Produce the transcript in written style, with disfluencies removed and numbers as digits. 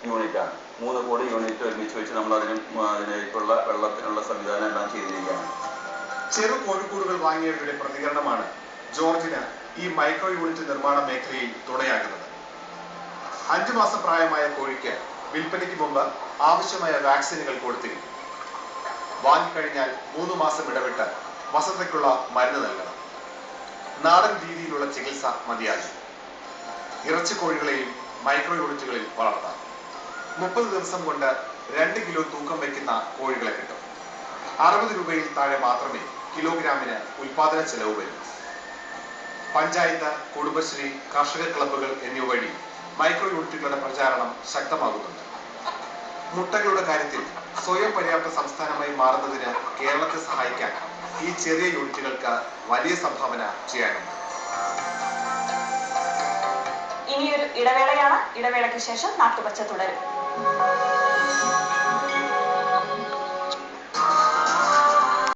യൂണിറ്റാണ്. 3 കോടി യൂണിറ്റ് ഒരുമിച്ച് വെച്ച് നമ്മൾ അതിനേക്കുള്ള വെള്ളത്തിനുള്ള സംവിധാനം എല്ലാം ചെയ്തിരിക്കുകയാണ്. ചെറു കോഴിക്കൂടുകൾ വാങ്ങിയവരുടെ പ്രതികരണമാണ് ജോർജിന് ഈ മൈക്രോ യൂണിറ്റ് നിർമ്മാണ മേഖലയിൽ തുണയാകുന്നത്. 5 മാസം പ്രായമായ കോഴിക്ക് വിൽപ്പനയ്ക്ക് മുമ്പ് ആവശ്യമായ വാക്സിനുകൾ കൊടുത്തിരിക്കും. വാങ്ങിക്കഴിഞ്ഞാൽ 3 മാസം ഇടവിട്ട് വസന്തയ്ക്കുള്ള മരുന്ന് നൽകണം. നാടൻ രീതിയിലുള്ള ചികിത്സ മതിയാകും. ഇറച്ചി കോഴികളെയും മൈക്രോ യൂണിറ്റുകളിൽ വളർത്താം. 30 ദിവസം കൊണ്ട് 2 കിലോ തൂക്കം വയ്ക്കുന്ന കോഴികളെ കിട്ടും. 60 രൂപയിൽ താഴെ മാത്രമേ കിലോഗ്രാമിന് ഉൽപാദന ചെലവ് വരും. പഞ്ചായത്ത്, കുടുംബശ്രീ, കർഷക ക്ലബ്ബുകൾ എന്നിവ വഴി മൈക്രോ യൂണിറ്റുകളുടെ പ്രചാരണം ശക്തമാകുന്നുണ്ട്. മുട്ടകളുടെ കാര്യത്തിൽ സ്വയം പര്യാപ്ത സംസ്ഥാനമായി മാറുന്നതിന് കേരളത്തെ സഹായിക്കാൻ ഈ ചെറിയ യൂണിറ്റുകൾക്ക് വലിയ സംഭാവന ചെയ്യാനുണ്ട്. ഇനിയൊരു ഇടവേളയാണ്. ഇടവേളയ്ക്ക് ശേഷം നാട്ടുപച്ച തുടരും.